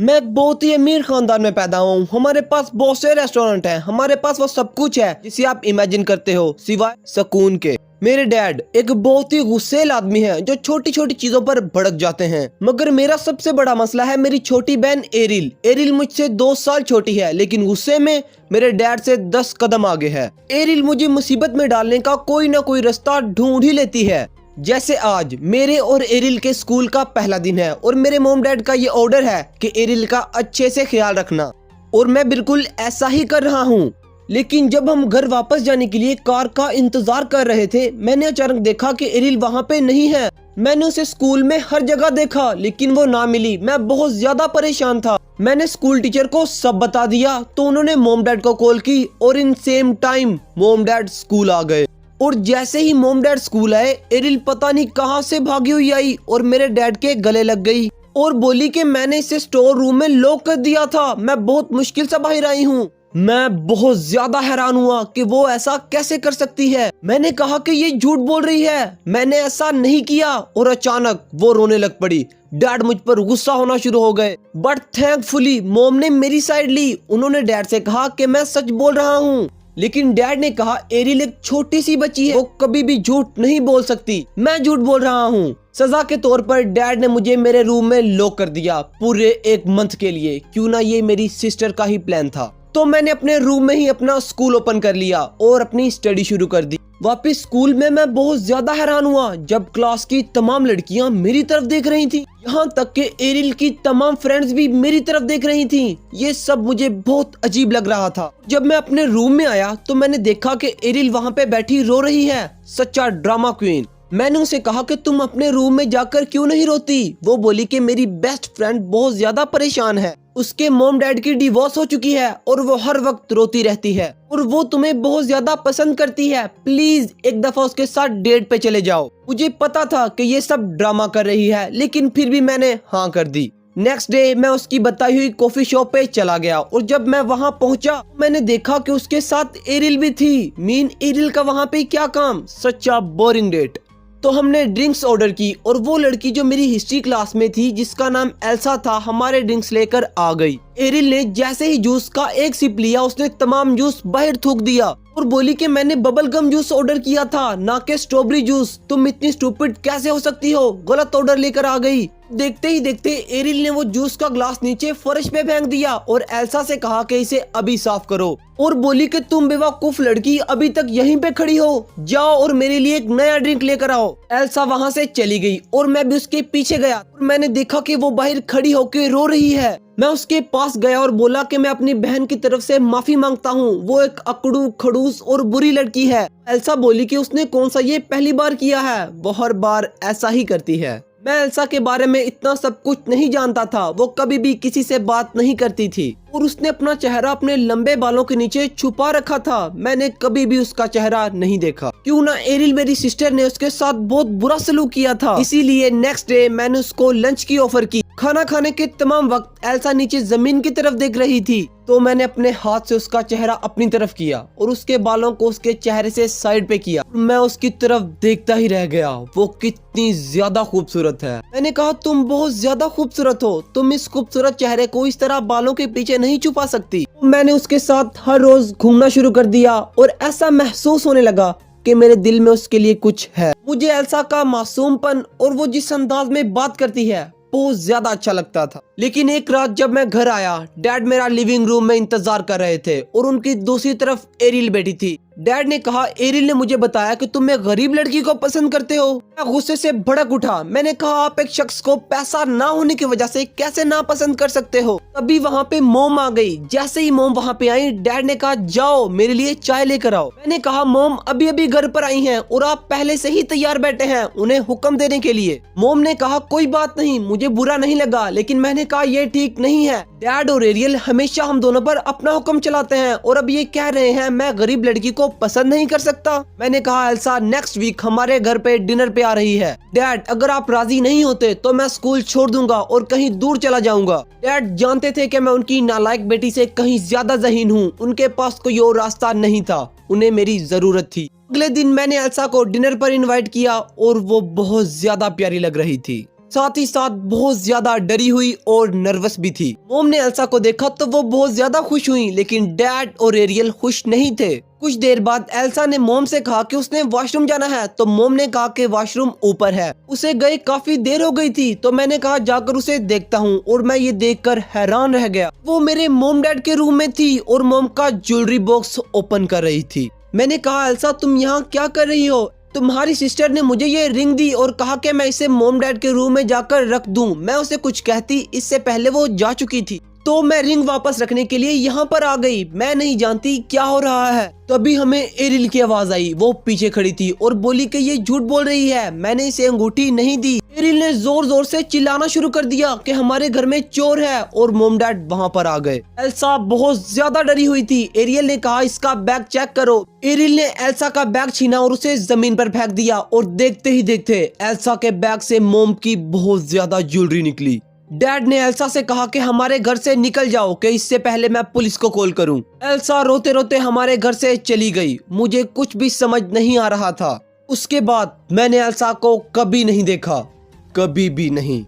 मैं एक बहुत ही अमीर खानदान में पैदा हूँ। हमारे पास बहुत से रेस्टोरेंट हैं, हमारे पास वो सब कुछ है जिसे आप इमेजिन करते हो सिवाय सुकून के। मेरे डैड एक बहुत ही गुस्सैल आदमी है जो छोटी छोटी चीजों पर भड़क जाते हैं। मगर मेरा सबसे बड़ा मसला है मेरी छोटी बहन एरिल। एरिल मुझसे 2 साल छोटी है, लेकिन गुस्से में मेरे डैड से 10 कदम आगे है। एरिल मुझे मुसीबत में डालने का कोई ना कोई रास्ता ढूंढ ही लेती है। जैसे आज मेरे और एरिल के स्कूल का पहला दिन है और मेरे मोम डैड का ये ऑर्डर है कि एरिल का अच्छे से ख्याल रखना, और मैं बिल्कुल ऐसा ही कर रहा हूँ। लेकिन जब हम घर वापस जाने के लिए कार का इंतजार कर रहे थे, मैंने अचानक देखा कि एरिल वहाँ पे नहीं है। मैंने उसे स्कूल में हर जगह देखा, लेकिन वो ना मिली। मैं बहुत ज्यादा परेशान था। मैंने स्कूल टीचर को सब बता दिया, तो उन्होंने मोम डैड को कॉल की और in same time mom dad school आ गए। और जैसे ही मोम डैड स्कूल आए, एरिल पता नहीं कहां से भागी हुई आई और मेरे डैड के गले लग गई और बोली कि मैंने इसे स्टोर रूम में लॉक कर दिया था, मैं बहुत मुश्किल से बाहर आई हूँ। मैं बहुत ज्यादा हैरान हुआ कि वो ऐसा कैसे कर सकती है। मैंने कहा कि ये झूठ बोल रही है, मैंने ऐसा नहीं किया। और अचानक वो रोने लग पड़ी। डैड मुझ पर गुस्सा होना शुरू हो गए, बट थैंकफुली मोम ने मेरी साइड ली। उन्होंने डैड से कहा कि मैं सच बोल रहा हूँ, लेकिन डैड ने कहा एरिल एक छोटी सी बच्ची है, वो कभी भी झूठ नहीं बोल सकती। मैं झूठ बोल रहा हूँ। सजा के तौर पर डैड ने मुझे मेरे रूम में लॉक कर दिया पूरे 1 मंथ के लिए। क्यों ना ये मेरी सिस्टर का ही प्लान था। तो मैंने अपने रूम में ही अपना स्कूल ओपन कर लिया और अपनी स्टडी शुरू कर दी। वापस स्कूल में मैं बहुत ज्यादा हैरान हुआ जब क्लास की तमाम लड़कियां मेरी तरफ देख रही थी, यहाँ तक कि एरिल की तमाम फ्रेंड्स भी मेरी तरफ देख रही थी। ये सब मुझे बहुत अजीब लग रहा था। जब मैं अपने रूम में आया तो मैंने देखा कि एरिल वहाँ पे बैठी रो रही है। सच्चा ड्रामा क्वीन। मैंने उसे कहा कि तुम अपने रूम में जाकर क्यों नहीं रोती। वो बोली कि मेरी बेस्ट फ्रेंड बहुत ज्यादा परेशान है, उसके मॉम डैड की डिवोर्स हो चुकी है और वो हर वक्त रोती रहती है और वो तुम्हें बहुत ज्यादा पसंद करती है। प्लीज एक दफा उसके साथ डेट पे चले जाओ। मुझे पता था कि ये सब ड्रामा कर रही है, लेकिन फिर भी मैंने हाँ कर दी। नेक्स्ट डे मैं उसकी बताई हुई कॉफी शॉप पे चला गया और जब मैं वहाँ पहुँचा मैंने देखा कि उसके साथ एरिल भी थी। मीन एरिल का वहाँ पे क्या काम। सच्चा बोरिंग डेट। तो हमने ड्रिंक्स ऑर्डर की और वो लड़की जो मेरी हिस्ट्री क्लास में थी जिसका नाम एल्सा था, हमारे ड्रिंक्स लेकर आ गई। एरिल ने जैसे ही जूस का एक सिप लिया, उसने तमाम जूस बाहर थूक दिया और बोली कि मैंने बबल गम जूस ऑर्डर किया था, ना कि स्ट्रॉबेरी जूस। तुम इतनी स्टूपिड कैसे हो सकती हो, गलत ऑर्डर लेकर आ गई। देखते ही देखते एरिल ने वो जूस का ग्लास नीचे फर्श पे फेंक दिया और एल्सा से कहा कि इसे अभी साफ करो और बोली कि तुम बेवकूफ लड़की अभी तक यहीं पे खड़ी हो, जाओ और मेरे लिए एक नया ड्रिंक लेकर आओ। एल्सा वहाँ से चली गई और मैं भी उसके पीछे गया और मैंने देखा कि वो बाहर खड़ी होकर रो रही है। मैं उसके पास गया और बोला कि मैं अपनी बहन की तरफ से माफी मांगता हूँ, वो एक अकड़ू खड़ूस और बुरी लड़की है। एल्सा बोली कि उसने कौन सा ये पहली बार किया है, वो हर बार ऐसा ही करती है। मैं एल्सा के बारे में इतना सब कुछ नहीं जानता था। वो कभी भी किसी से बात नहीं करती थी और उसने अपना चेहरा अपने लंबे बालों के नीचे छुपा रखा था। मैंने कभी भी उसका चेहरा नहीं देखा। क्यों ना एरिल मेरी सिस्टर ने उसके साथ बहुत बुरा सलूक किया था। इसीलिए नेक्स्ट डे मैंने उसको लंच की ऑफर की। खाना खाने के तमाम वक्त एल्सा नीचे जमीन की तरफ देख रही थी, तो मैंने अपने हाथ से उसका चेहरा अपनी तरफ किया और उसके बालों को उसके चेहरे से साइड पे किया। मैं उसकी तरफ देखता ही रह गया। वो कितनी ज्यादा खूबसूरत है। मैंने कहा तुम बहुत ज्यादा खूबसूरत हो, तुम इस खूबसूरत चेहरे को इस तरह बालों के पीछे नहीं छुपा सकती। मैंने उसके साथ हर रोज घूमना शुरू कर दिया और ऐसा महसूस होने लगा कि मेरे दिल में उसके लिए कुछ है। मुझे एल्सा का मासूमपन और वो जिस अंदाज में बात करती है बहुत ज्यादा अच्छा लगता था। लेकिन एक रात जब मैं घर आया, डैड मेरा लिविंग रूम में इंतजार कर रहे थे और उनकी दूसरी तरफ एरिल बैठी थी। डैड ने कहा एरिल ने मुझे बताया कि तुम एक गरीब लड़की को पसंद करते हो। मैं गुस्से से भड़क उठा। मैंने कहा आप एक शख्स को पैसा ना होने की वजह से कैसे ना पसंद कर सकते हो। तभी वहाँ पे मोम आ गई। जैसे ही मोम वहाँ पे आई, डैड ने कहा जाओ मेरे लिए चाय लेकर आओ। मैंने कहा मोम अभी अभी घर पर आई हैं और आप पहले से ही तैयार बैठे हैं उन्हें हुक्म देने के लिए। मोम ने कहा कोई बात नहीं, मुझे बुरा नहीं लगा, लेकिन मैंने कहा ये ठीक नहीं है। डैड और एरियल हमेशा हम दोनों पर अपना हुक्म चलाते हैं और अब ये कह रहे हैं मैं गरीब लड़की को पसंद नहीं कर सकता। मैंने कहा एल्सा नेक्स्ट वीक हमारे घर पे डिनर पे आ रही है। डैड अगर आप राजी नहीं होते तो मैं स्कूल छोड़ दूंगा और कहीं दूर चला जाऊंगा। डैड जानते थे कि मैं उनकी नालायक बेटी से कहीं ज्यादा ज़हीन हूँ। उनके पास कोई और रास्ता नहीं था, उन्हें मेरी जरूरत थी। अगले दिन मैंने एल्सा को डिनर पर इनवाइट किया और वो बहुत ज्यादा प्यारी लग रही थी। साथ ही साथ बहुत ज्यादा डरी हुई और नर्वस भी थी। मॉम ने एल्सा को देखा तो वो बहुत ज्यादा खुश हुई, लेकिन डैड और एरियल खुश नहीं थे। कुछ देर बाद एल्सा ने मॉम से कहा कि उसने वॉशरूम जाना है, तो मॉम ने कहा कि वॉशरूम ऊपर है। उसे गए काफी देर हो गई थी, तो मैंने कहा जाकर उसे देखता हूँ, और मैं ये देखकर हैरान रह गया। वो मेरे मॉम डैड के रूम में थी और मॉम का ज्वेलरी बॉक्स ओपन कर रही थी। मैंने कहा एल्सा तुम यहाँ क्या कर रही हो? तुम्हारी सिस्टर ने मुझे ये रिंग दी और कहा कि मैं इसे मॉम डैड के रूम में जाकर रख दूं। मैं उसे कुछ कहती इससे पहले वो जा चुकी थी, तो मैं रिंग वापस रखने के लिए यहाँ पर आ गई। मैं नहीं जानती क्या हो रहा है। तभी हमें एरिल की आवाज आई। वो पीछे खड़ी थी और बोली कि ये झूठ बोल रही है, मैंने इसे अंगूठी नहीं दी। एरिल ने जोर जोर से चिल्लाना शुरू कर दिया कि हमारे घर में चोर है, और मॉम डैड वहाँ पर आ गए। एल्सा बहुत ज्यादा डरी हुई थी। एरियल ने कहा इसका बैग चेक करो। एरिल ने एल्सा का बैग छीना और उसे जमीन पर फेंक दिया, और देखते ही देखते एल्सा के बैग से मॉम की बहुत ज्यादा ज्वेलरी निकली। डैड ने एल्सा से कहा कि हमारे घर से निकल जाओ, कि इससे पहले मैं पुलिस को कॉल करूं। एल्सा रोते रोते हमारे घर से चली गई। मुझे कुछ भी समझ नहीं आ रहा था। उसके बाद मैंने एल्सा को कभी नहीं देखा, कभी भी नहीं।